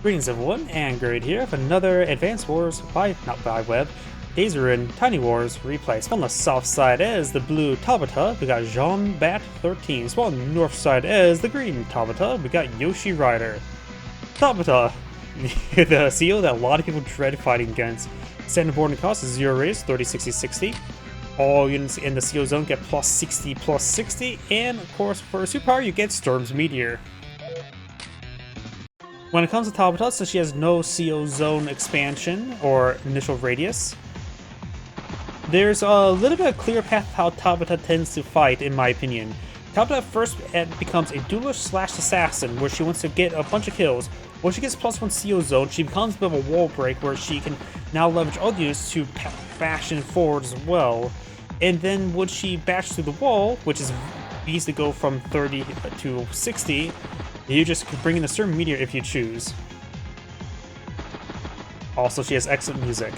Greetings everyone, and Great here with another Advanced Wars not by web, Yoshierider Tiny Wars replay. On the south side is the blue Tabitha, we got Jeanbat13. So on the north side is the green Tabitha, we got Yoshierider. Tabitha, the CEO that a lot of people dread fighting against. Standard boarding cost is 0 raise, 30, 60, 60. All units in the CO zone get plus 60, plus 60, and of course for superpower you get Storm's Meteor. When it comes to Tabitha, since she has no CO zone expansion or initial radius, there's a little bit of clear path how Tabitha tends to fight, in my opinion. Tabitha first becomes a duelist / assassin, where she wants to get a bunch of kills. When she gets plus 1 CO zone, she becomes a bit of a wall break, where she can now leverage other units to bash in forward as well. And then when she bashes through the wall, which is easy to go from 30 to 60, you just can bring in the Summery meteor if you choose. Also, she has excellent music.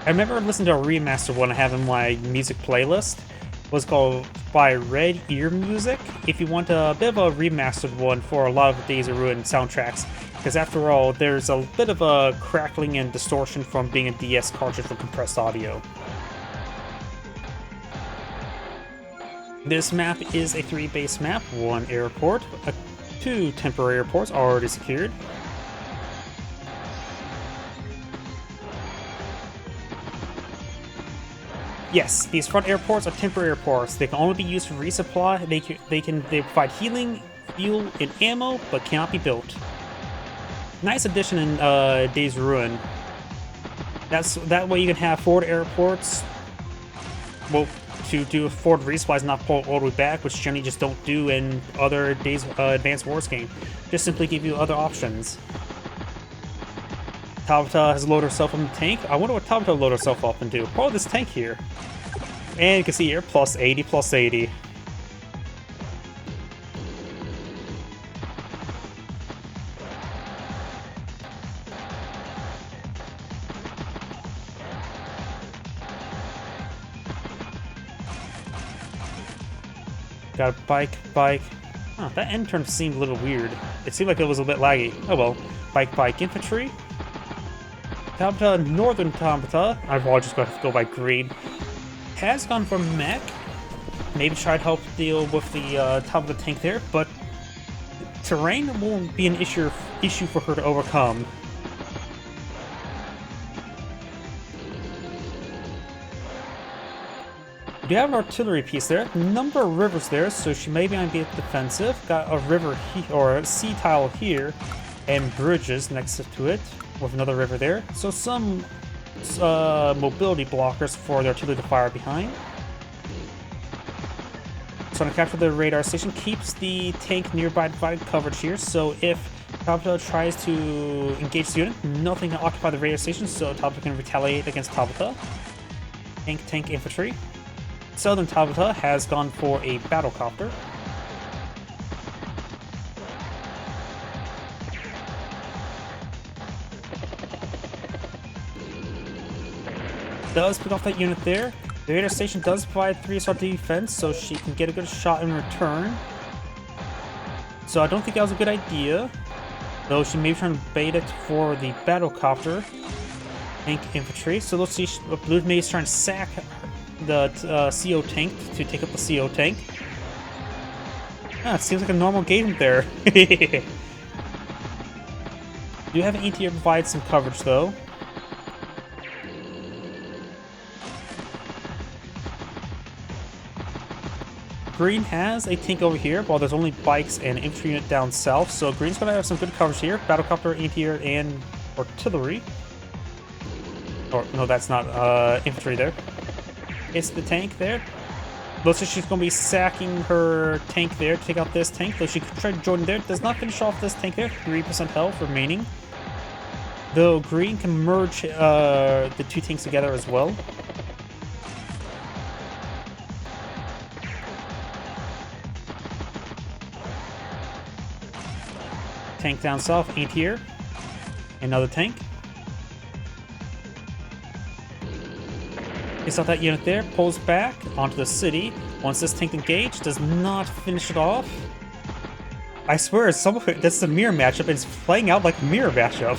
I remember listening to a remastered one I have in my music playlist. It was called by Red Ear Music. If you want a bit of a remastered one for a lot of the Yoshierider soundtracks, because after all, there's a bit of a crackling and distortion from being a DS cartridge for compressed audio. This map is a 3-base map, 1 airport, 2 temporary airports already secured. Yes, these front airports are temporary airports. They can only be used for resupply. They provide healing, fuel, and ammo, but cannot be built. Nice addition in Yoshierider. That way you can have forward airports. Well, to do a forward resupplies, not pull all the way back, which generally just don't do in other Advanced Wars games. Just simply give you other options. Tabitha has loaded herself up in the tank. I wonder what Tabitha loaded herself up into. Probably this tank here. And you can see here, plus 80, plus 80. Got a bike. Huh, that end turn seemed a little weird. It seemed like it was a bit laggy. Oh well. Bike infantry. Tabitha, northern Tabitha. I've all just got to go by green. Has gone for mech. Maybe try to help deal with the Tabitha tank there, but terrain won't be an issue for her to overcome. We have an artillery piece there, number of rivers there, so she may be on be defensive. Got a river or a sea tile here, and bridges next to it with another river there. So some mobility blockers for the artillery to fire behind. So to capture the radar station, keeps the tank nearby provided coverage here. So if Tabitha tries to engage the unit, nothing can occupy the radar station, so Tabitha can retaliate against Tabitha. Tank infantry. Southern Tabitha has gone for a battlecopter. Does pick off that unit there. The radar station does provide 3-star defense, so she can get a good shot in return. So I don't think that was a good idea. Though she may be trying to bait it for the battlecopter. Tank infantry. So let's see, Blue may be trying to sack the CO tank to take up the CO tank. Ah, it seems like a normal game there. Do have an ETA provide some coverage though. Green has a tank over here, while there's only bikes and an infantry unit down south, so Green's gonna have some good coverage here. Battlecopter, anti-air, and artillery. Or no, that's not infantry there. It's the tank there. Looks like she's going to be sacking her tank there to take out this tank, though she could try to join there. Does not finish off this tank there. 3% health remaining. Though Green can merge the 2 tanks together as well. Tank down south, ain't here. Another tank. Takes out that unit there, pulls back onto the city. Once this tank engaged, does not finish it off. I swear, that's a mirror matchup, and it's playing out like a mirror matchup.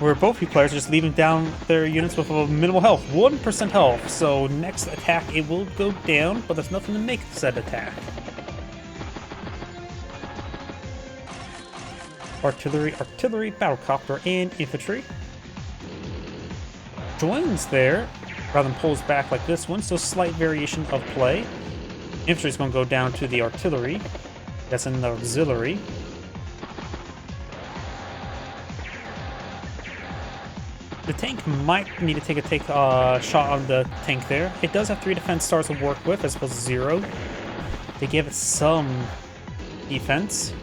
Where both players are just leaving down their units with a minimal health, 1% health. So next attack, it will go down, but there's nothing to make said attack. Artillery, battlecopter, and infantry. Joins there, rather than pulls back like this one, so slight variation of play. Infantry is going to go down to the artillery. That's an auxiliary. The tank might need to take a shot on the tank there. It does have 3 defense stars to work with as opposed to 0. They give it some defense.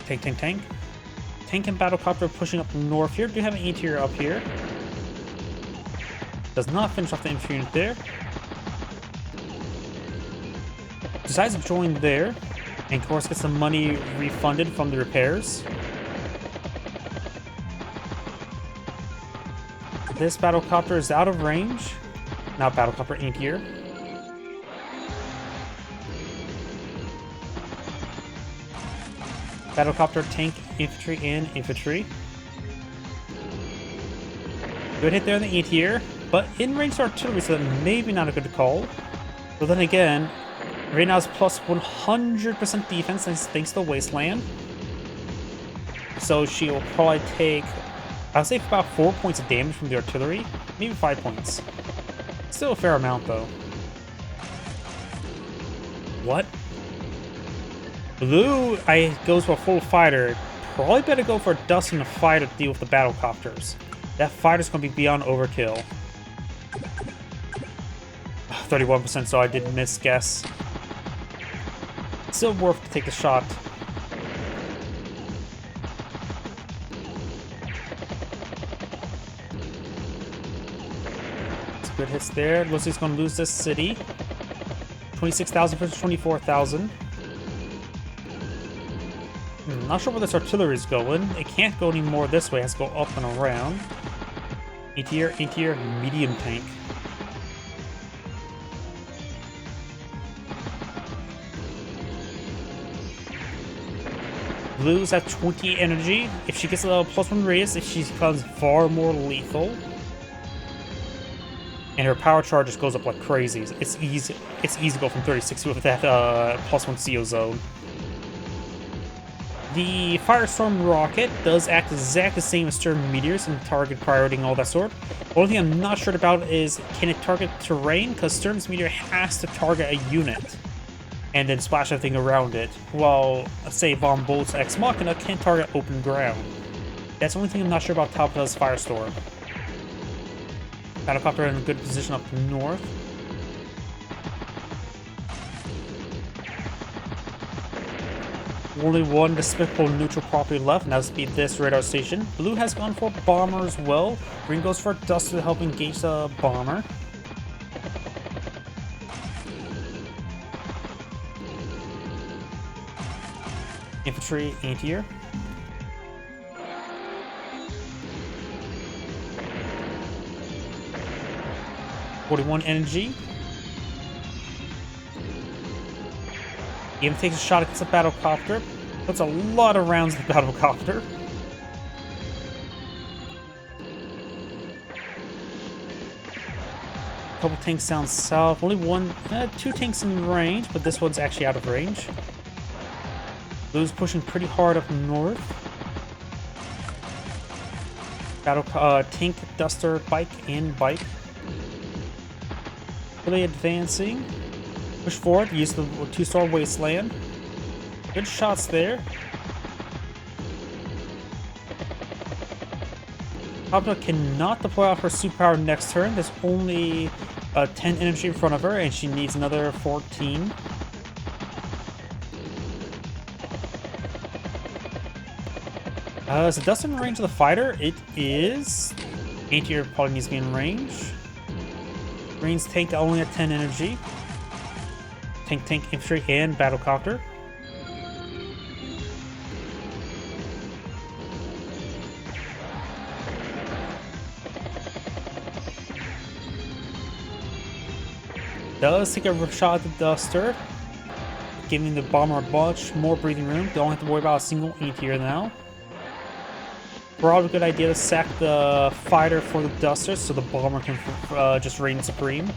Tank. Tank and battlecopter pushing up north here. Do have an interior up here. Does not finish off the infantry unit there. Decides to join there. And of course gets the money refunded from the repairs. This battlecopter is out of range. Not battlecopter, anti-air. Battlecopter, tank, infantry, and infantry. Good hit there on the anti-air, but in range artillery, so that maybe not a good call. But then again, right now it's plus 100% defense thanks to the wasteland. So she will probably take, I would say, about 4 points of damage from the artillery, maybe 5 points. Still a fair amount though. What? Blue, goes for a full fighter. Probably better go for a dust and a fighter to deal with the battlecopters. That fighter's going to be beyond overkill. 31%, so I did misguess. Still worth to take the shot. It's good hits there. Looks like he's going to lose this city. 26,000 versus 24,000. Not sure where this artillery is going. It can't go any more this way. It has to go up and around. Anti-air, medium tank. Blues have 20 energy. If she gets a little +1 radius, she becomes far more lethal. And her power charge just goes up like crazy. It's easy to go from 36 with that +1 CO zone. The Firestorm rocket does act exactly the same as Sturm meteors and target priority and all that sort. The only thing I'm not sure about is, can it target terrain? Because Sturm's meteor has to target a unit and then splash everything around it, while, say, Von Bolt's Ex Machina can target open ground. That's the only thing I'm not sure about Tabitha's Firestorm. Battlecopter in a good position up north. Only one despicable neutral property left, and that's be this radar station. Blue has gone for bomber as well. Green goes for Duster to help engage the bomber. Infantry, anti-air. .41 energy. Even takes a shot against the battlecopter. Puts a lot of rounds in the battlecopter. Couple tanks down south. Only 2 tanks in range, but this one's actually out of range. Blue's pushing pretty hard up north. Tank, Duster, bike, and bike. Really advancing. Push forward, use the 2-star wasteland. Good shots there. Tabitha cannot deploy out her superpower next turn. There's only 10 energy in front of her, and she needs another 14. Is it Dust in range of the fighter? It is. Anti-air probably needs to be in range. Green's tank only at 10 energy. Tank, infantry, and battlecopter. Does take a shot at the Duster. giving the bomber much more breathing room. Don't have to worry about a single anti-air now. Probably a good idea to sack the fighter for the duster so the bomber can just reign supreme.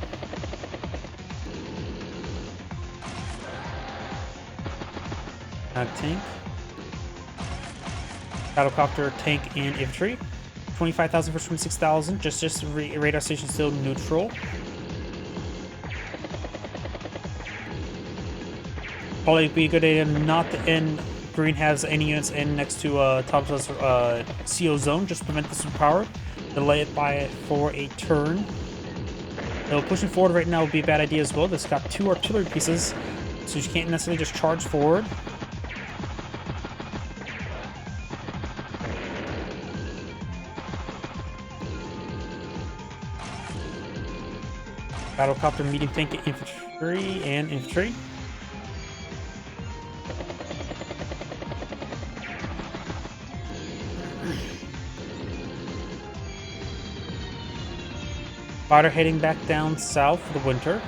Tank. Battlecopter, tank, and infantry. 25,000 versus 26,000. Just radar station still neutral. Probably be a good idea not to end. Green has any units in next to Tabitha's CO zone, just prevent the superpower. Delay it for a turn. Though pushing forward right now would be a bad idea as well. This got 2 artillery pieces, so you can't necessarily just charge forward. Battlecopter, medium tank, infantry, and infantry. Fighter heading back down south for the winter.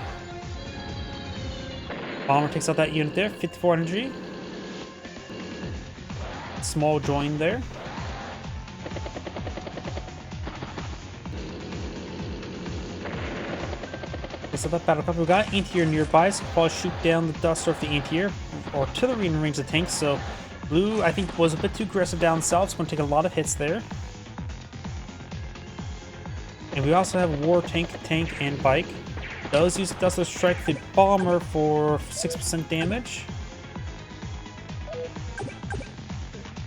Bomber takes out that unit there, 54 energy. Small join there. So that battlecopter, we got anti-air nearby, so probably shoot down the duster of the anti-air. Artillery in range of the tank, so blue I think was a bit too aggressive down south. It's going to take a lot of hits there. And we also have war tank, and bike. Those use duster strike the bomber for 6% damage.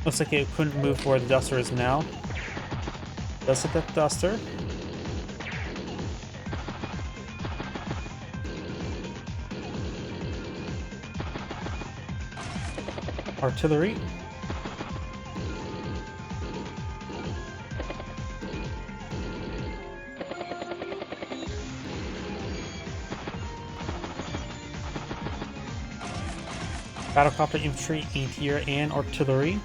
Looks like it couldn't move where the duster is now. Does hit that duster. Artillery. Battlecopter, infantry, anti-air, and artillery.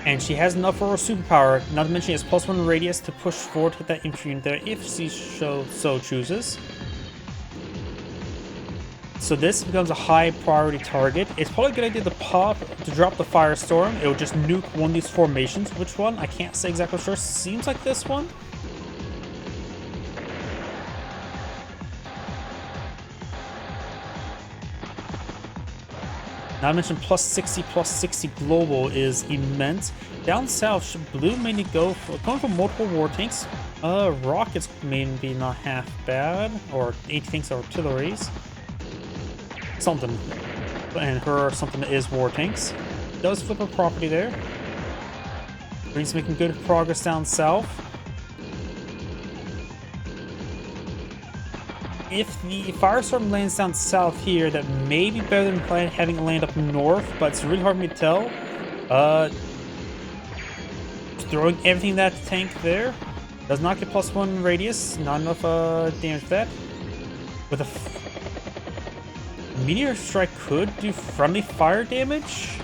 And she has enough for her superpower, not to mention she has +1 radius to push forward, hit that infantry unit there if she so chooses. So this becomes a high priority target. It's probably a good idea to drop the firestorm. It will just nuke one of these formations. Which one? I can't say exactly sure. Seems like this one. Not to mention +60 global is immense. Down south, blue may need going for multiple war tanks. Rockets maybe not half bad, or anti-tanks or artilleries. Something. And her something is war tanks. Does flip a property there. Green's making good progress down south. If the firestorm lands down south here, that may be better than having it land up north, but it's really hard for me to tell. Throwing everything that tank there. Does not get +1 radius. Not enough damage for that. With a meteor strike could do friendly fire damage.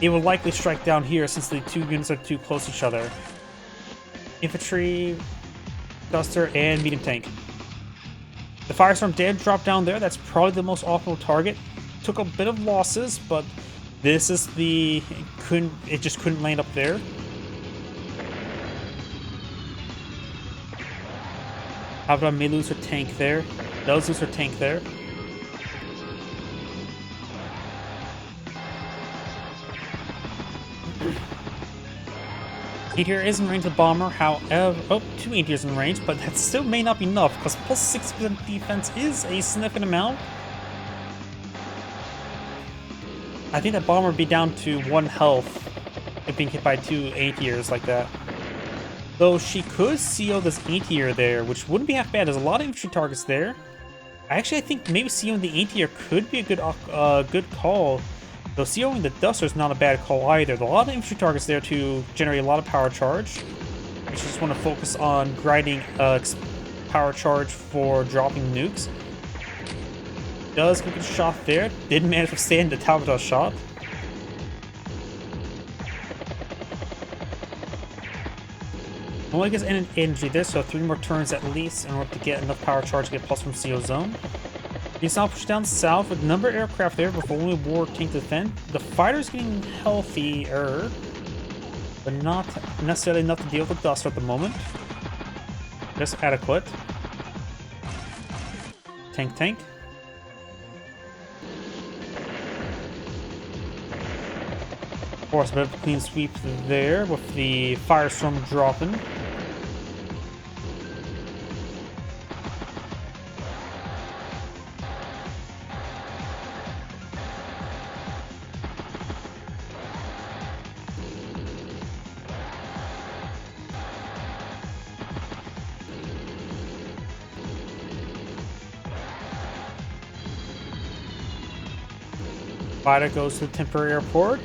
It will likely strike down here since the two units are too close to each other. Infantry, duster, and medium tank. The firestorm did drop down there. That's probably the most optimal target. Took a bit of losses, but this is it just couldn't land up there. Tabitha may lose her tank there. Does lose her tank there. Anti-air is in range of the bomber, however... Oh, 2 anti-airs in range, but that still may not be enough, because +6% defense is a significant amount. I think that bomber would be down to 1 health if being hit by 2 anti-airs like that. Though she could CO this anti-air there, which wouldn't be half bad. There's a lot of infantry targets there. I think maybe COing the anti-air could be a good call. Though COing the duster is not a bad call either. There's a lot of infantry targets there to generate a lot of power charge. You just want to focus on grinding power charge for dropping nukes. Does get a good shot there. Didn't manage to stand the Tabitha shot. Only gets energy this, so 3 more turns at least in order to get enough power charge to get +1 CO zone. He's now pushed down south with a number of aircraft there before only war tank to defend. The fighter's getting healthier, but not necessarily enough to deal with the dust at the moment. Just adequate. Tank. Of course, a bit of a clean sweep there with the firestorm dropping. Fighter goes to the temporary airport.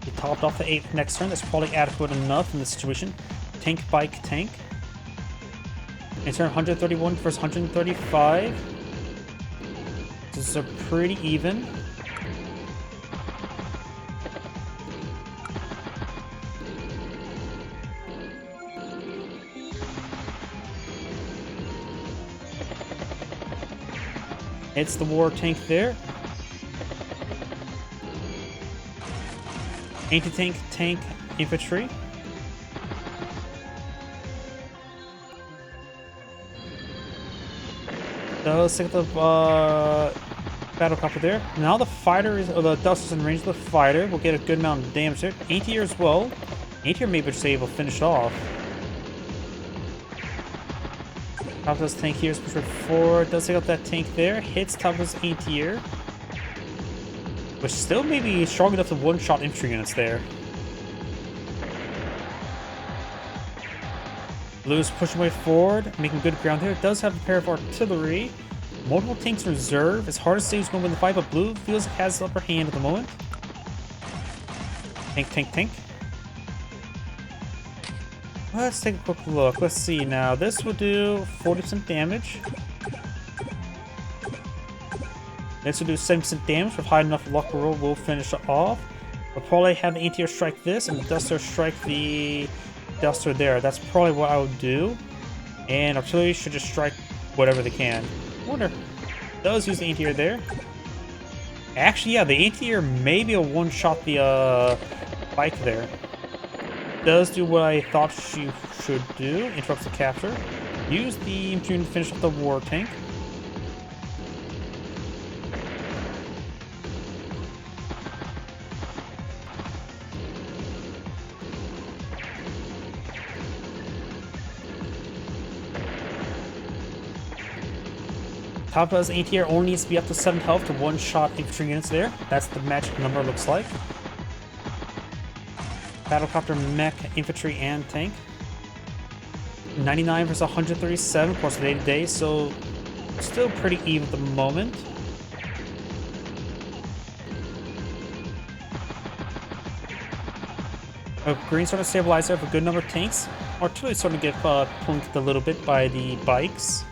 He topped off the 8th next turn. That's probably adequate enough in this situation. Tank, bike, tank. In turn 131 versus 135. This is pretty even. It's the war tank there. Anti-tank, tank, infantry. So let's take the battlecopter there. Now the fighter is, or the dust is in range of the fighter. We'll get a good amount of damage there. Anti-air as well. Anti-air maybe just able to finish off. Tabitha's tank here is pushed forward. Does take out that tank there. Hits Tabitha's anti-air. Which still may be strong enough to one-shot infantry units there. Blue is pushing way forward, making good ground there. It does have a pair of artillery. Multiple tanks in reserve. It's hard to say who's going to win the fight, but Blue feels it has the upper hand at the moment. Tank. Let's take a quick look. Let's see now. This will do 40% damage. This will do 7% damage with high enough luck roll. We'll finish it off. We'll probably have the anti-air strike this and the duster strike the duster there. That's probably what I would do. And artillery should just strike whatever they can. Wonder. Does use the anti-air there. Actually, yeah, the anti-air may be a one-shot the bike there. Does do what I thought she should do. Interrupts the capture. Use the infantry to finish off the war tank. Tabitha's anti-air only needs to be up to 7 health to one-shot infantry units there. That's the magic number looks like. Battlecopter, mech, infantry, and tank. 99 versus 137, of course, day-to-day, so still pretty even at the moment. Green sort of stabilized there with a good number of tanks. Artillery sort of get punked a little bit by the bikes.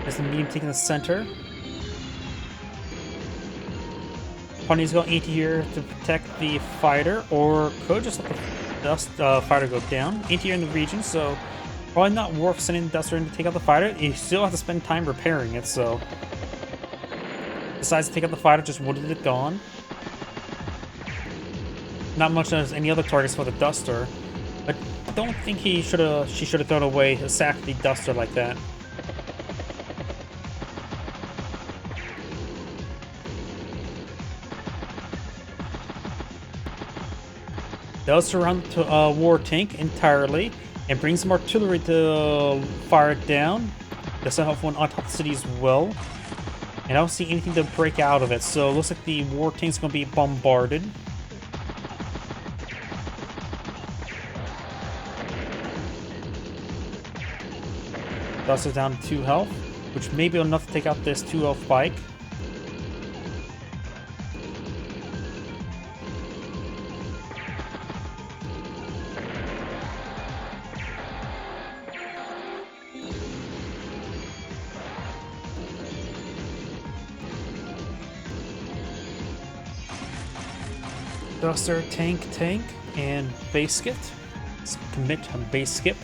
There's the medium tank in the center. Pawnee's got anti here to protect the fighter, or could just let the dust fighter go down. Anti in the region, so probably not worth sending the duster in to take out the fighter. You still have to spend time repairing it, so decides to take out the fighter, just wooded it gone. Not much as any other targets for the duster. I don't think she should have thrown away a sack the duster like that. Does surround the war tank entirely and brings some artillery to fire it down. Does have one on top of the city as well. And I don't see anything to break out of it, so it looks like the war tank's going to be bombarded. Dust is down to 2 health, which may be enough to take out this 2 health bike. Duster, tank, and base skip. Let's commit a base skip.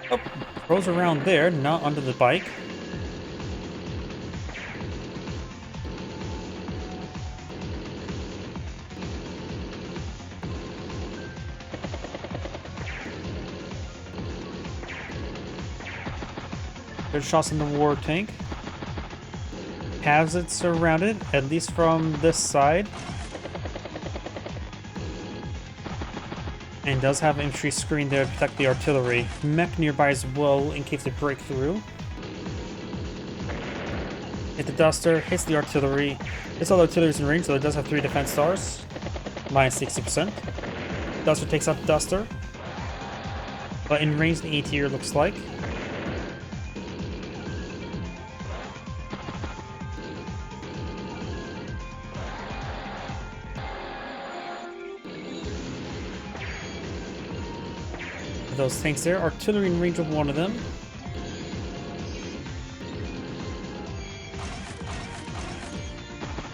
Oh, throws around there, not under the bike. Good shots in the war tank. Has it surrounded, at least from this side. And does have infantry screen there to protect the artillery. Mech nearby as well in case they break through. Hit the Duster, hits the artillery. This all artillery's in range, so it does have 3 defense stars. Minus 60%. Duster takes out the Duster. But in range, the ATR looks like. Those tanks there. Artillery in range of one of them.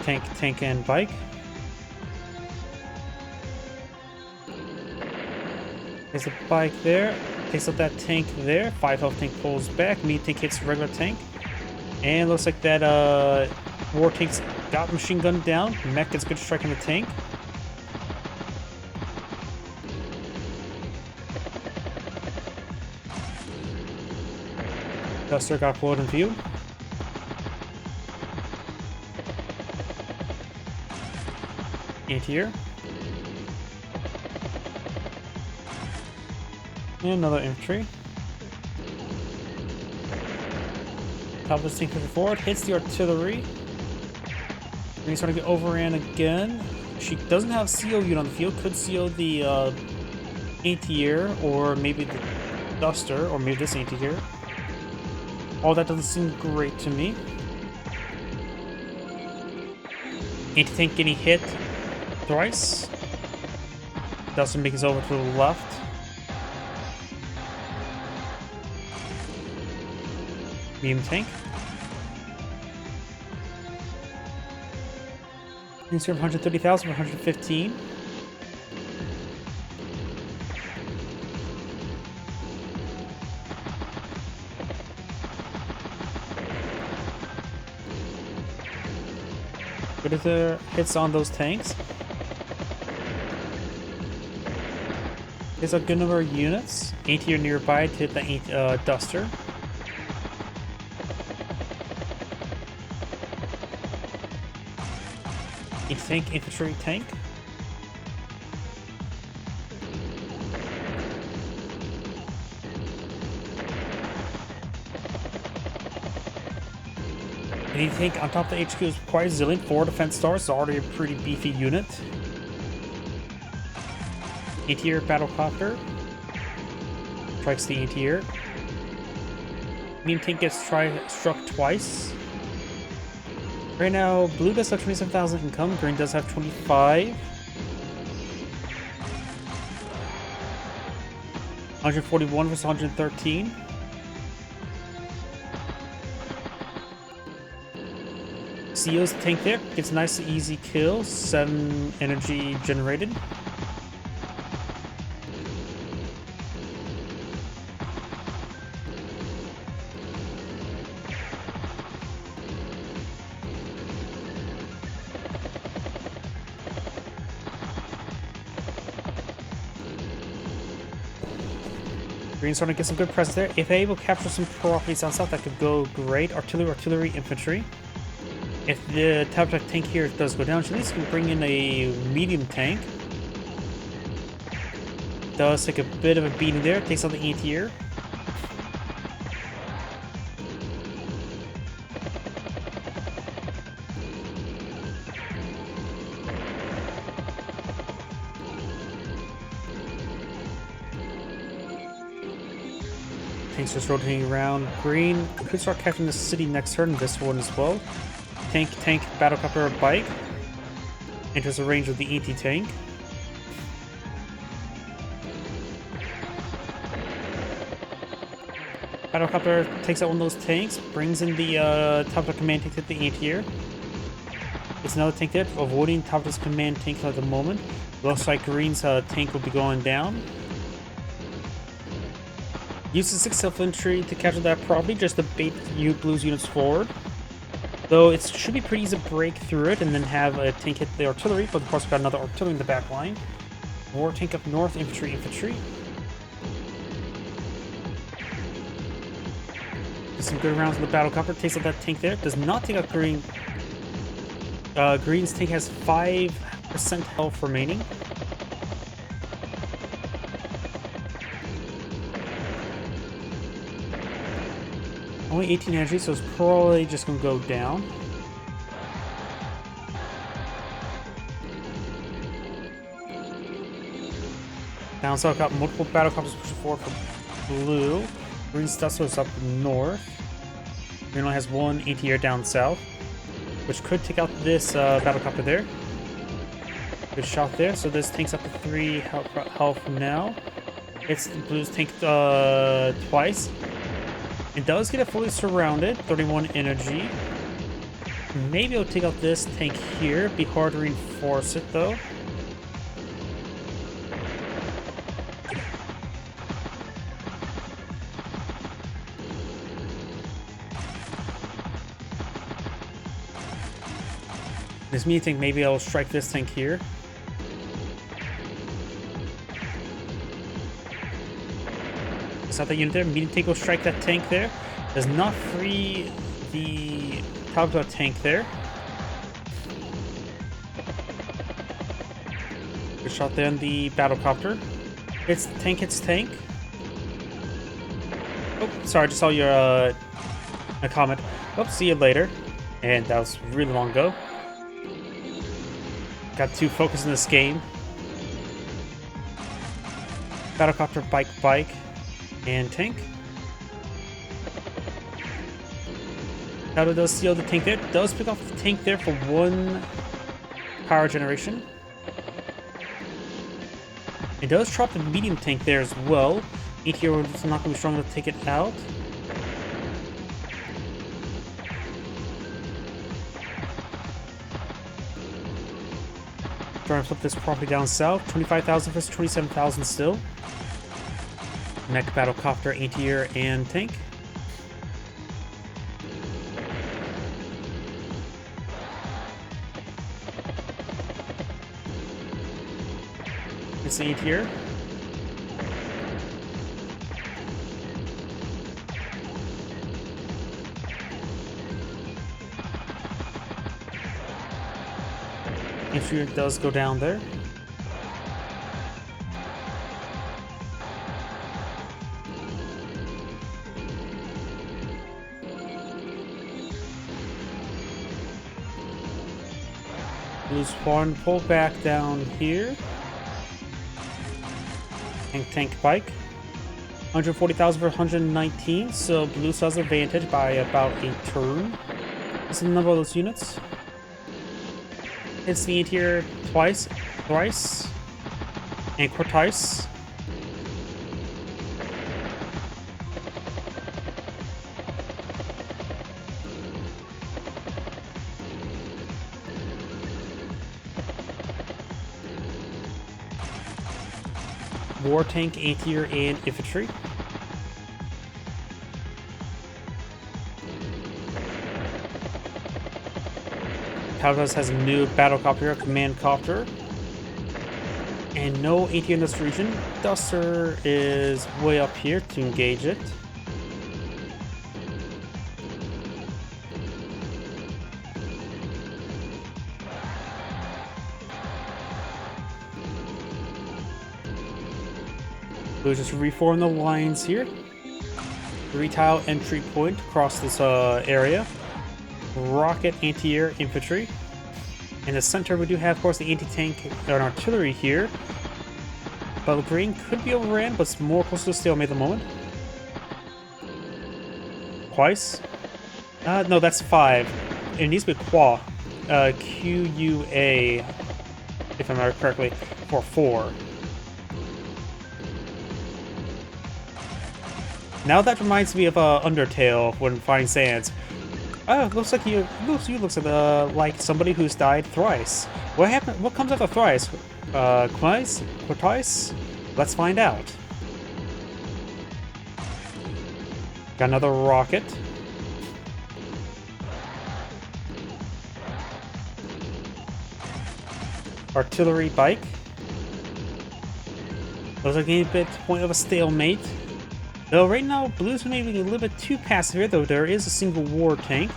Tank, and bike. There's a bike there. Takes out that tank there. 5 health tank pulls back. Medium tank hits regular tank. And looks like that war tank's got machine gun down. Mech gets good strike on the tank. Duster got pulled in view. Anti-air. And another infantry. Top of the tank moving forward, hits the artillery. He's trying to get overran again. She doesn't have CO unit on the field. Could CO the anti-air, or maybe the Duster, or maybe this anti-air. All that doesn't seem great to me. Anti-tank getting hit thrice. Duster makes his over to the left. Medium tank. Units from 130,000 for 115. Good as the hits on those tanks. There's a good number of units. ATR nearby to hit the Duster. A tank, infantry tank. The tank on top of the HQ is quite resilient. 4 defense stars, so already a pretty beefy unit. Anti-air battlecopter. Strikes the anti-air. Medium tank gets struck twice. Right now, blue does have 27,000 income, green does have 25. 141 versus 113. CO's tank there, gets a nice easy kill, 7 energy generated. Green's starting to get some good presence there. If able to capture some properties down south, that could go great. Artillery, infantry. If the Tabitha tank here does go down, she at least can bring in a medium tank. Does take a bit of a beating there. Takes out the anti-air. Tanks just rotating around. Green could start capturing the city next turn, this one as well. Tank, battlecopter, bike. Enters the range of the anti-tank. Battlecopter takes out one of those tanks, brings in the top of the command tank to the anti-air. It's another tank there, avoiding top of this command tank at the moment. Looks like Green's tank will be going down. Use the 6 infantry to capture that property just to bait you blue's units forward. Though it should be pretty easy to break through it and then have a tank hit the artillery, but of course we've got another artillery in the back line. War tank up north, infantry. Some good rounds with the battle copter. Takes out that tank there. Does not take out green. Green's tank has 5% health remaining. Only 18 energy, so it's probably just going to go down. Down south, got multiple battle copters pushing forward for blue. Green Stuster is up north. Green only has one anti-air down south, which could take out this battlecopter there. Good shot there. So this tank's up to 3 health now. It's the blue's tank twice. It does get it fully surrounded. 31 energy. Maybe it'll take out this tank here. Be hard to reinforce it though. This medium tank, maybe I'll strike this tank here. It's not that unit there. Medium tank will strike that tank there. Does not free the Tabitha tank there. Good shot there on the battlecopter. Hits tank. Oh, sorry, I just saw your a comment. Oh, see you later. And that was really long ago. Got 2 focus in this game. Battlecopter, bike, and tank. Tabitha does steal the tank there. Does pick off the tank there for 1 power generation. It does drop the medium tank there as well. Meteor is not going to be strong enough to take it out. Trying to flip this property down south. 25,000 versus 27,000 still. Mech, battlecopter, anti-air, and tank. It's the anti-air. Infantry does go down there. Blue's one pull back down here. Tank bike. 140,000 for 119, so blue has advantage by about a turn. This is the number of those units. It's the anti-air thrice, and quartice. War tank, anti-air, and infantry. Tabitha has a new battlecopter, command copter, and no anti-air in this region. Duster is way up here to engage it. We'll just reform the lines here. 3-tile entry point across this area. Rocket, anti-air, infantry. In the center, we do have, of course, the anti-tank and artillery here. But green could be overran, but it's more close to a stalemate at the moment. Twice? No, that's 5. It needs to be Qua. Q-U-A, if I remember correctly, for 4. Now that reminds me of Undertale when finding sands. Oh, looks like you looks like somebody who's died thrice. What happened? What comes after thrice? Twice? Let's find out. Got another rocket. Artillery bike. Looks like a bit point of a stalemate. Though right now, Blue's maybe a little bit too passive here, though there is a single war tank.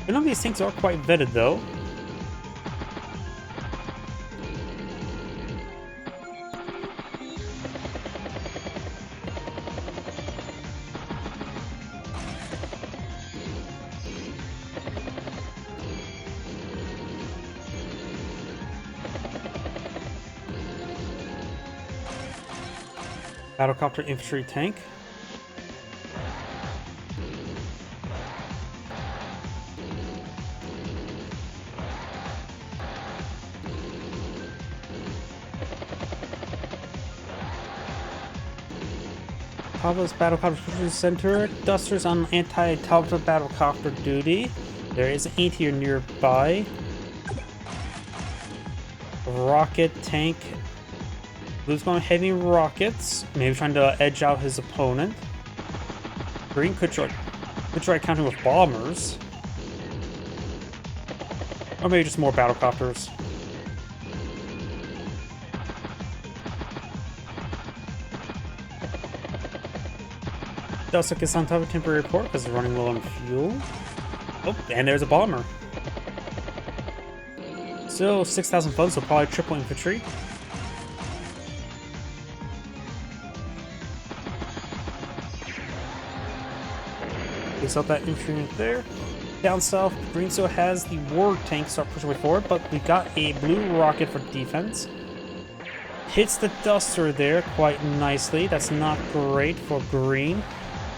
None of these tanks are quite vetted, though. Battlecopter infantry tank. Tabitha's battlecopter center. Dusters on anti-Tabitha battlecopter duty. There is an anti-air nearby. Rocket tank. Blue's going heavy rockets, maybe trying to edge out his opponent. Green could try countering with bombers. Or maybe just more battlecopters. Duster gets on top of temporary report because it's running low on fuel. Oh, and there's a bomber. Still 6,000 funds, so probably triple infantry. Takes out that infantry right there. Down south, Green still has the war tank start pushing way forward, but we got a blue rocket for defense. Hits the Duster there quite nicely. That's not great for Green.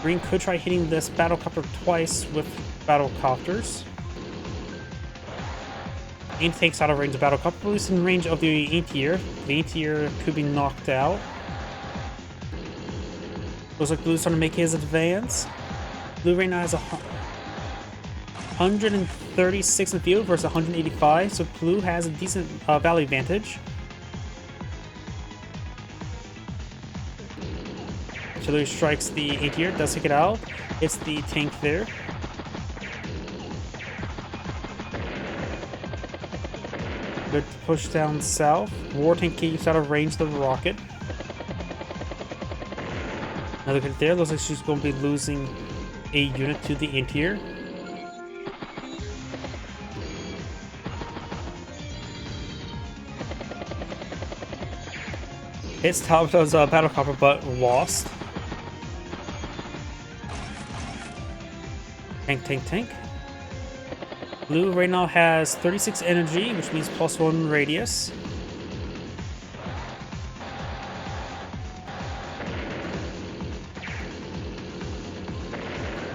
Green could try hitting this battlecopter twice with battlecopters. Anti takes out of range of battlecopter, at least in range of the anti-air. The anti-air could be knocked out. Looks like Blue's trying to make his advance. Blue right now has 136 in the field versus 185, so Blue has a decent valley advantage. Artillery strikes the anti-air, does take it out. It's the tank there. Good push down south. War tank keeps out of range the rocket. Another hit there. Looks like she's going to be losing a unit to the anti-air. Hits Tabitha's battlecopter, but lost. Tank. Blue right now has 36 energy, which means +1 radius.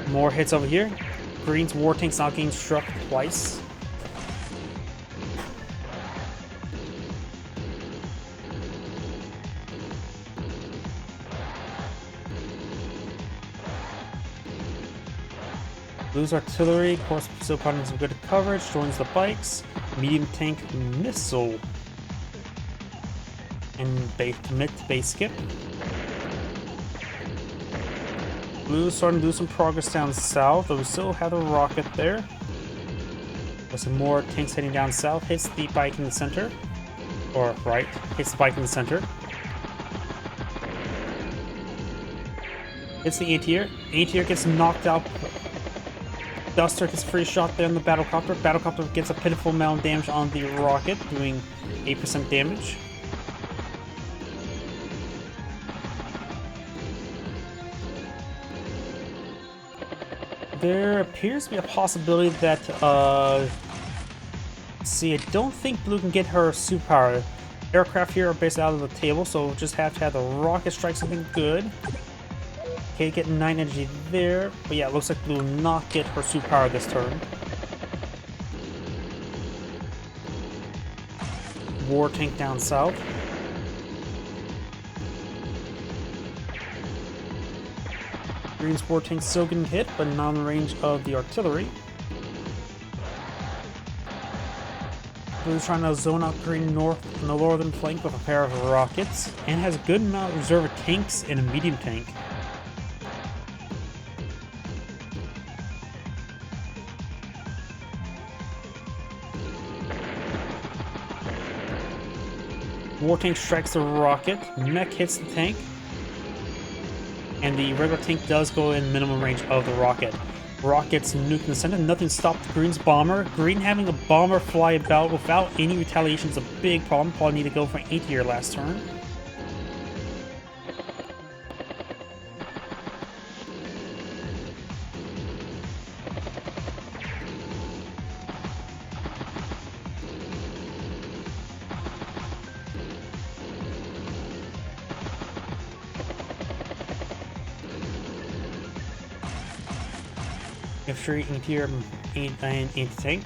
More hits over here. Green's war tank's now getting struck twice. Blue's artillery, of course, still putting some good coverage, joins the bikes. Medium tank missile. And base skip. Blue's starting to do some progress down south, though we still have a rocket there. There's some more tanks heading down south. Hits the bike in the center. Or right, hits the bike in the center. Hits the anti-air. Anti-air gets knocked out. Duster gets a free shot there on the battlecopter. Battlecopter gets a pitiful amount of damage on the rocket, doing 8% damage. There appears to be a possibility that, let's see, I don't think Blue can get her superpower. Aircraft here are basically out of the table, so we'll just have to have the rocket strike something good. Okay, getting 9 energy there. But yeah, it looks like Blue will not get her superpower this turn. War tank down south. Green's war tank still getting hit, but not in range of the artillery. Blue's trying to zone out Green north on the northern flank with a pair of rockets, and has a good amount of reserve tanks and a medium tank. War tank strikes the rocket, mech hits the tank, and the regular tank does go in minimum range of the rocket. Rocket's nuke in the center, nothing stopped Green's bomber. Green having a bomber fly about without any retaliation is a big problem. Probably need to go for an anti-air last turn. Infantry, anti-air, and anti-tank.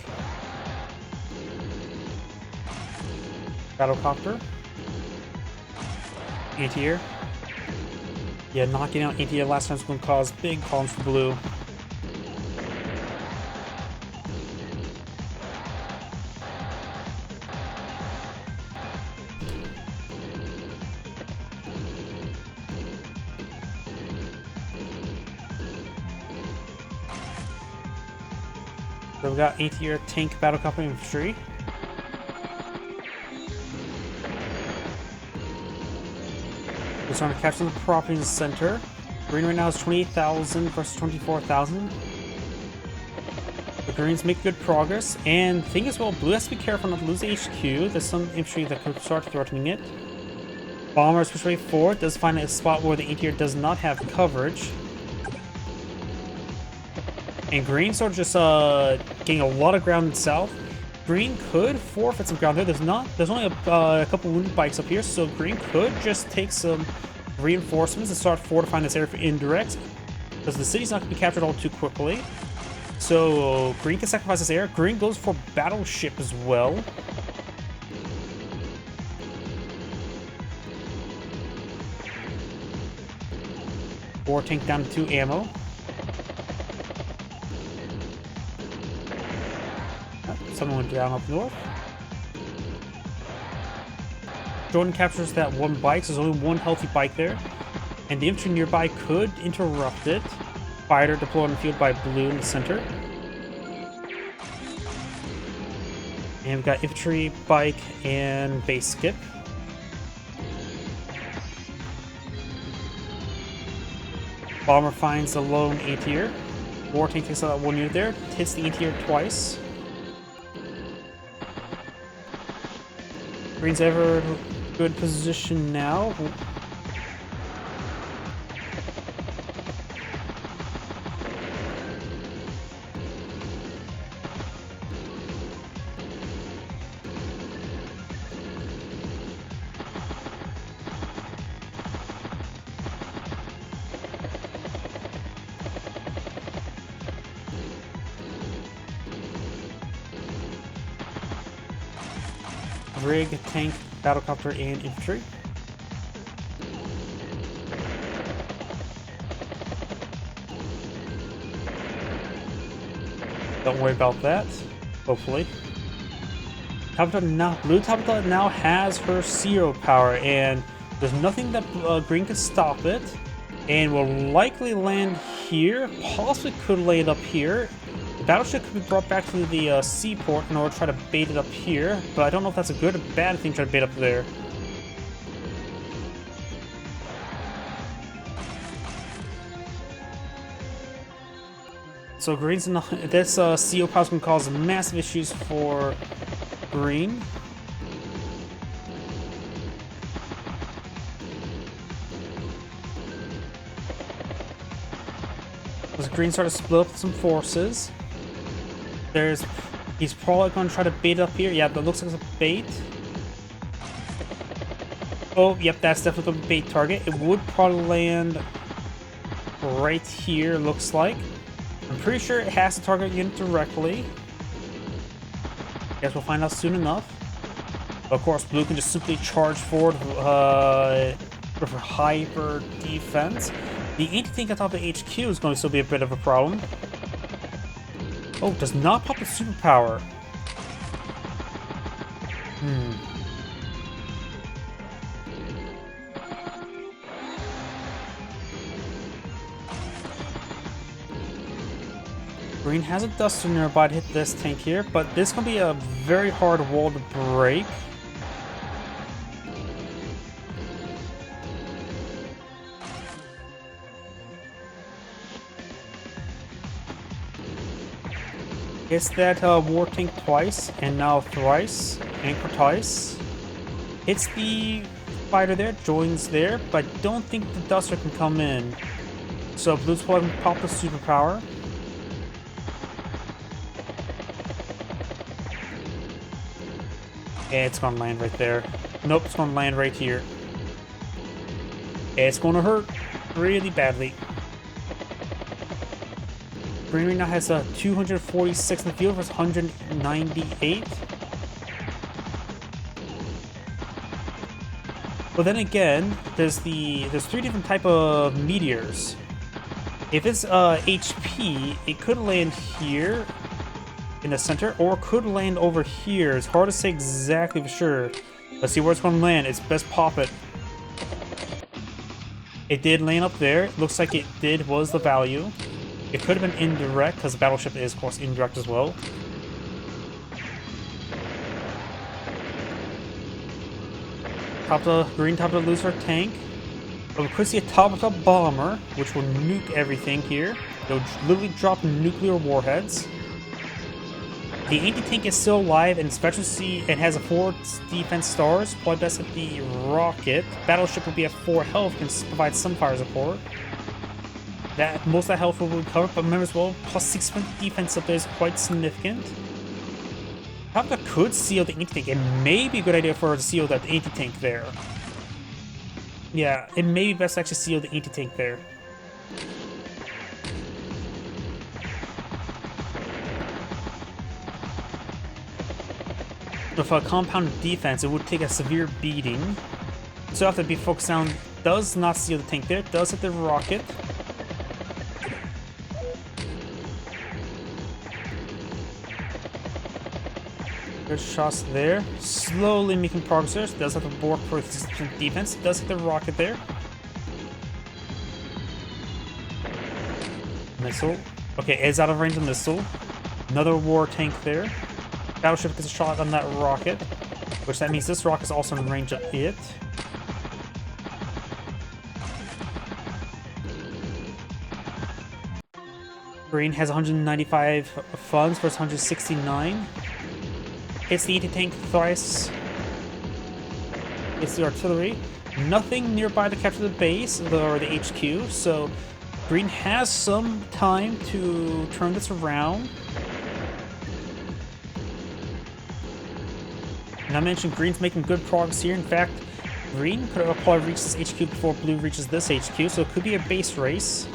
Battlecopter. Anti-air. Yeah, knocking out anti-air last time is going to cause big problems for blue. So we've got anti-air, tank, battlecopter, infantry. We're trying to capture the property in the center. Green right now is 28,000 versus 24,000. The Greens make good progress, and the thing is, well, blue has to be careful not to lose HQ. There's some infantry that could start threatening it. Bomber is pushed way forward, does find a spot where the anti-air does not have coverage. And Green sort of just getting a lot of ground in south. Green could forfeit some ground there. There's only a couple wounded bikes up here, so Green could just take some reinforcements and start fortifying this area for indirect, because the city's not going to be captured all too quickly. So Green can sacrifice this area. Green goes for battleship as well. War tank down to 2 ammo. Someone went down up north. Jordan captures that one bike, so there's only one healthy bike there. And the infantry nearby could interrupt it. Fighter deployed on the field by blue in the center. And we've got infantry, bike, and base skip. Bomber finds the lone anti-air. War tank takes out that one unit there, hits the anti-air twice. Green's ever good position now. Rig, tank, battlecopter, and infantry. Don't worry about that, hopefully. Tabitha now, blue Tabitha now has her zero power, and there's nothing that green can stop it, and will likely land here, possibly could land up here. The battleship could be brought back to the seaport in order to try to bait it up here, but I don't know if that's a good or bad thing to try to bait up there. So green's not, this CO power is going to cause massive issues for green. As green started to split up some forces. He's probably going to try to bait up here. Yeah, that looks like it's a bait. Oh, yep, that's definitely going to be a bait target. It would probably land right here, looks like. I'm pretty sure it has to target unit directly. Guess we'll find out soon enough. Of course, blue can just simply charge forward for hyper defense. The anti-tank on top of the HQ is going to still be a bit of a problem. Oh, does not pop the superpower. Green has a duster nearby to hit this tank here, but this is going to be a very hard wall to break. It's that war tank twice, and now thrice, anchor twice. Hits the fighter there, joins there, but I don't think the Duster can come in. So Blue's will pop the superpower. Yeah, it's gonna land right there. Nope, it's gonna land right here. It's gonna hurt really badly. Green now has a 246 in the field versus 198. But then again, there's three different type of meteors. If it's HP, it could land here in the center, or could land over here. It's hard to say exactly for sure. Let's see where it's going to land. It's best pop it. It did land up there. It looks like it was the value. It could have been indirect, because the battleship is, of course, indirect as well. Green top to lose her tank. But we could see a Tabitha bomber, which will nuke everything here. They'll literally drop nuclear warheads. The anti-tank is still alive and specialty and has a 4 defense stars. Probably best at the rocket. Battleship will be at 4 health, can provide some fire support. Most of that health will be recovered, but remember as well, plus 6 defense up there is quite significant. Tabitha could seal the anti-tank. It may be a good idea for her to seal that anti-tank there. Yeah, it may be best to actually seal the anti-tank there. With a compounded defense, it would take a severe beating. So have to be focused on, does not seal the tank there, does hit the rocket. Good shots there. Slowly making progress there. Does have to work for defense. Does hit the rocket there. Missile. Okay, it's out of range of missile. Another war tank there. Battleship gets a shot on that rocket, which that means this rocket is also in range of it. Green has 195 funds versus 169. Hits the anti-tank thrice. Hits the artillery. Nothing nearby to capture the base or the HQ, so Green has some time to turn this around. And I mentioned Green's making good progress here. In fact, Green could have probably reached this HQ before Blue reaches this HQ, so it could be a base race.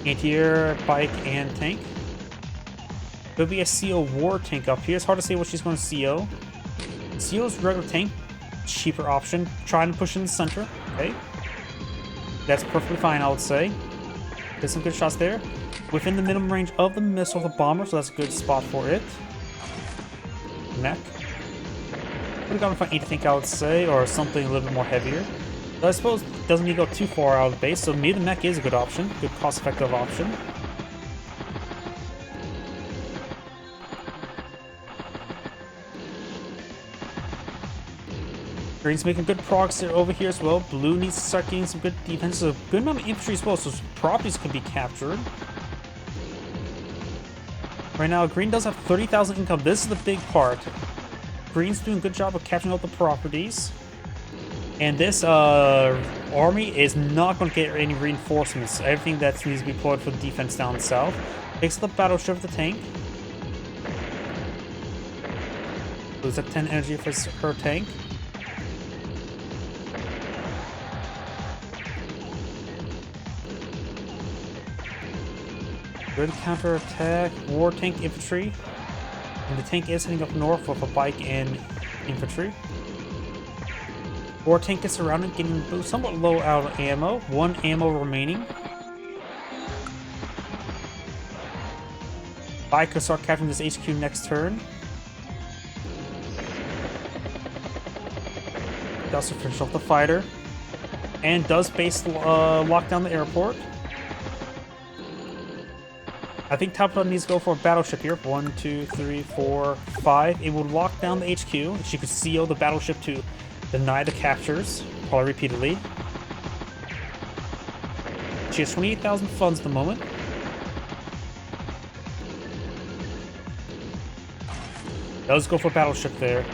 Anti-air, bike, and tank. There'll be a CO war tank up here. It's hard to say what she's going to CO. CO's regular tank, cheaper option. Trying to push in the center. Okay. That's perfectly fine, I would say. There's some good shots there. Within the minimum range of the missile of the bomber, so that's a good spot for it. Mech. Would have gone for an anti-tank, I would say, or something a little bit more heavier. But I suppose it doesn't need to go too far out of the base, so maybe the mech is a good option. Good cost-effective option. Green's making good progress over here as well. Blue needs to start getting some good defense. A good amount of infantry as well, so some properties could be captured. Right now, Green does have 30,000 income. This is the big part. Green's doing a good job of capturing all the properties. And this army is not going to get any reinforcements. Everything that needs to be deployed for defense down south. Takes the battleship with the tank. Loses 10 energy for her tank. Good counter-attack, war tank infantry. And the tank is heading up north with a bike and infantry. War tank is surrounded, getting somewhat low out of ammo. 1 ammo remaining. Bike could start capturing this HQ next turn. Does finish off the fighter. And does base lock down the airport. I think Tabitha needs to go for a battleship here. 1, 2, 3, 4, 5. It will lock down the HQ. She could seal the battleship to deny the captures. Call her repeatedly. She has 28,000 funds at the moment. Does go for battleship there.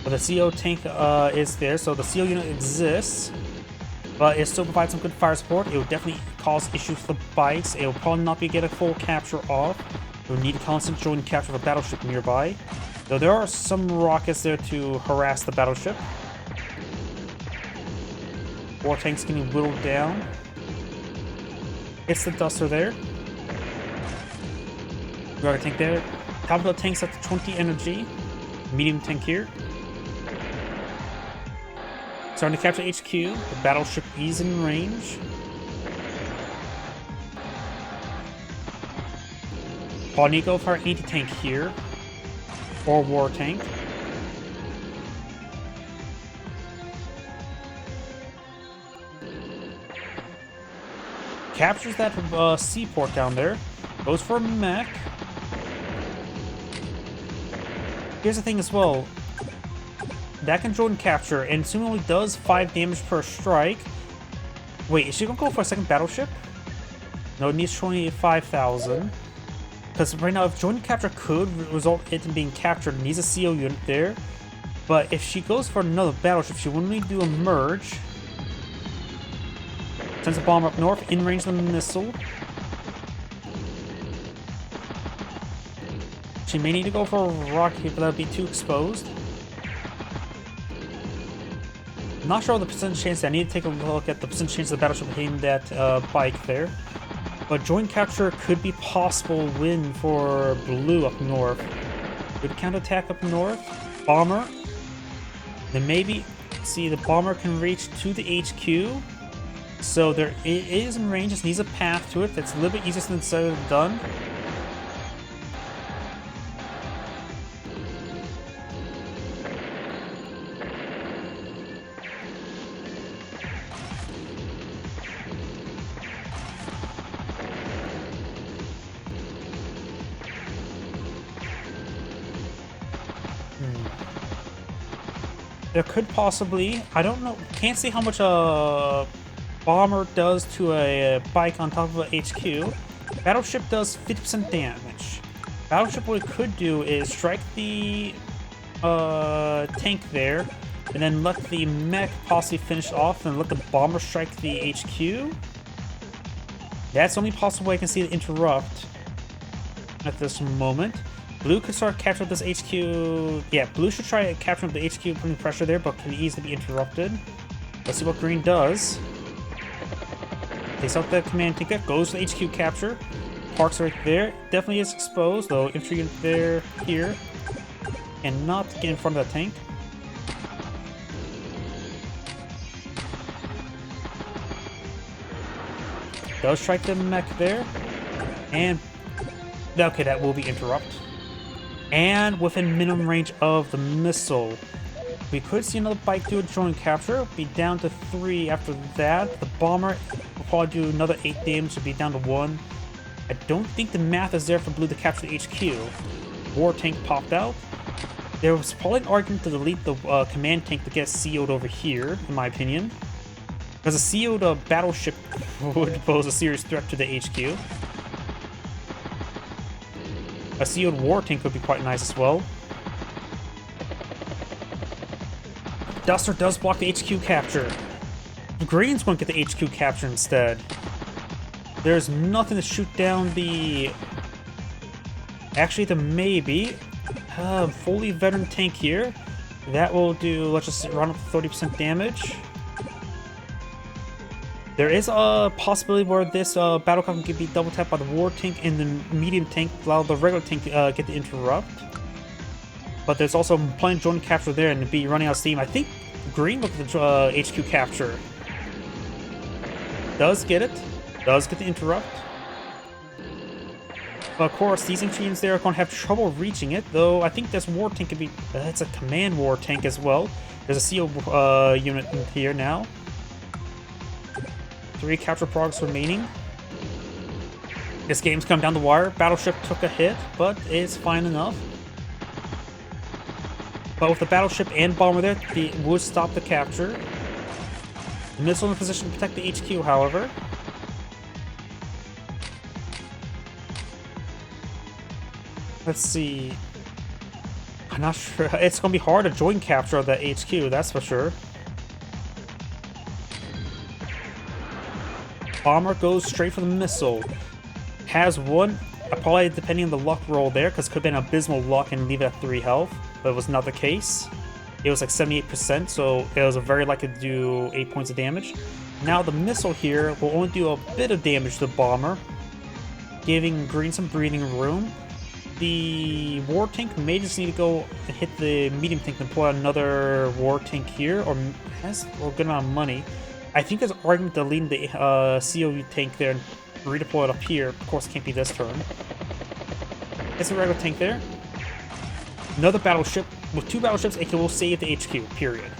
But the CO tank is there, so the CO unit exists. But it still provides some good fire support. It will definitely cause issues with the bikes. It will probably not be get a full capture off. It will need a constant joint capture of a battleship nearby. Though there are some rockets there to harass the battleship. War tank's getting whittled down. Hits the duster there. Rocket tank there. Tabitha tank's at 20 energy. Medium tank here. Starting to capture HQ. The battleship is in range. Probably need to go for our anti-tank here. Or war tank. Captures that seaport down there. Goes for a mech. Here's the thing as well. That can join capture, and assuming only does 5 damage per strike. Wait, is she gonna go for a second battleship? No, it needs 25,000. Because right now, if joint capture could result in it being captured, it needs a CO unit there. But if she goes for another battleship, she will only do a merge. Sends a bomber up north, in range of the missile. She may need to go for a rocket, but that would be too exposed. I'm not sure the percentage chance. I need to take a look at the percentage chance of the battleship hitting that bike there. But joint capture could be possible win for blue up north. Good counterattack up north. Bomber. Then maybe, see, the bomber can reach to the HQ. So there it is in range, just needs a path to it. That's a little bit easier than said and done. There could possibly, I don't know, can't see how much a bomber does to a bike on top of a HQ. Battleship does 50% damage. Battleship, what it could do is strike the tank there, and then let the mech possibly finish off, and let the bomber strike the HQ. That's the only possible way I can see it interrupt at this moment. Blue could start capturing this HQ. Yeah, blue should try capturing the HQ, putting pressure there, but can easily be interrupted. Let's see what green does. Takes out the command ticket, goes to HQ capture. Parks right there. Definitely is exposed, though. Infantry unit there, here. And not get in front of that tank. Does strike the mech there. And okay, that will be interrupt. And within minimum range of the missile. We could see another bike do a joint capture. Be down to 3 after that. The bomber will probably do another 8 damage to be down to 1. I don't think the math is there for blue to capture the HQ. War tank popped out. There was probably an argument to delete the command tank to get CO'd over here, in my opinion. Because a CO'd battleship would pose a serious threat to the HQ. A CO'd war tank would be quite nice as well. Duster does block the HQ capture. Green's going to get the HQ capture instead. There's nothing to shoot down the... Actually, the maybe. Fully veteran tank here. That will do, let's just run up to 30% damage. There is a possibility where this battlecraft can be double tapped by the war tank and the medium tank, allow the regular tank to get the interrupt. But there's also plenty of joint capture there and be running out of steam. I think green looked at the HQ capture. Does get it. Does get the interrupt. But of course, these infantry there are going to have trouble reaching it, though I think this war tank could be... it's a command war tank as well. There's a CO unit in here now. 3 capture progress remaining. This game's come down the wire. Battleship took a hit, but it's fine enough. But with the battleship and bomber there, it would stop the capture. Missile in position to protect the HQ, however. Let's see. I'm not sure. It's going to be hard to join capture of that HQ, that's for sure. Bomber goes straight for the missile. Has one, probably depending on the luck roll there, because it could have been abysmal luck and leave it at 3 health, but it was not the case. It was like 78%, so it was very likely to do 8 points of damage. Now the missile here will only do a bit of damage to the bomber, giving green some breathing room. The war tank may just need to go and hit the medium tank and pull out another war tank here, or has a good amount of money. I think there's an argument to lead the CO tank there and redeploy it up here. Of course, it can't be this turn. It's a regular tank there. Another battleship. With 2 battleships, it will save the HQ, period.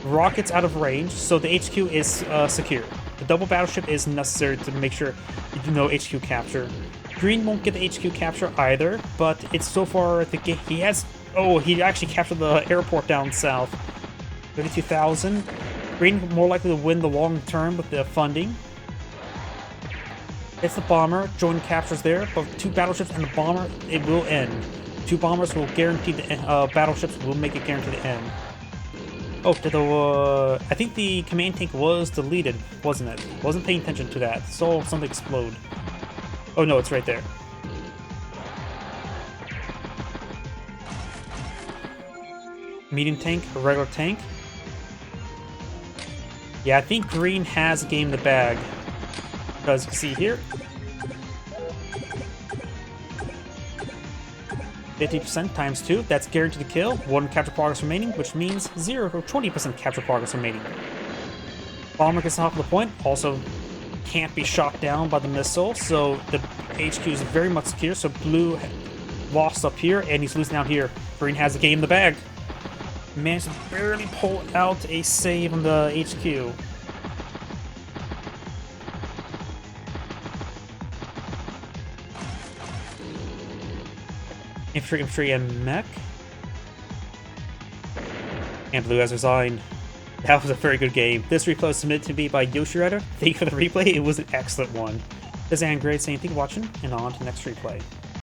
Rockets out of range, so the HQ is secure. The double battleship is necessary to make sure you do no HQ capture. Green won't get the HQ capture either, but it's so far the game. He has. Oh, he actually captured the airport down south. 32,000. Green more likely to win the long term with the funding. It's the bomber. Join captures there, but 2 battleships and the bomber, it will end. 2 bombers will guarantee the battleships will make it guarantee the end. Oh, did the I think the command tank was deleted, wasn't it? Wasn't paying attention to that. Saw something explode. Oh no, it's right there. Medium tank, a regular tank. Yeah, I think green has gamed the bag. Because you can see here, 50% times 2, that's guaranteed to kill. 1 capture progress remaining, which means 0 or 20% capture progress remaining. Bomber gets off the point, also can't be shot down by the missile, so the HQ is very much secure. So blue lost up here, and he's losing out here. Green has the game in the bag. Managed to barely pull out a save on the HQ. Infantry, and mech. And blue has resigned. That was a very good game. This replay was submitted to me by Yoshierider. Thank you for the replay. It was an excellent one. This is Andrew saying thank you for watching, and on to the next replay.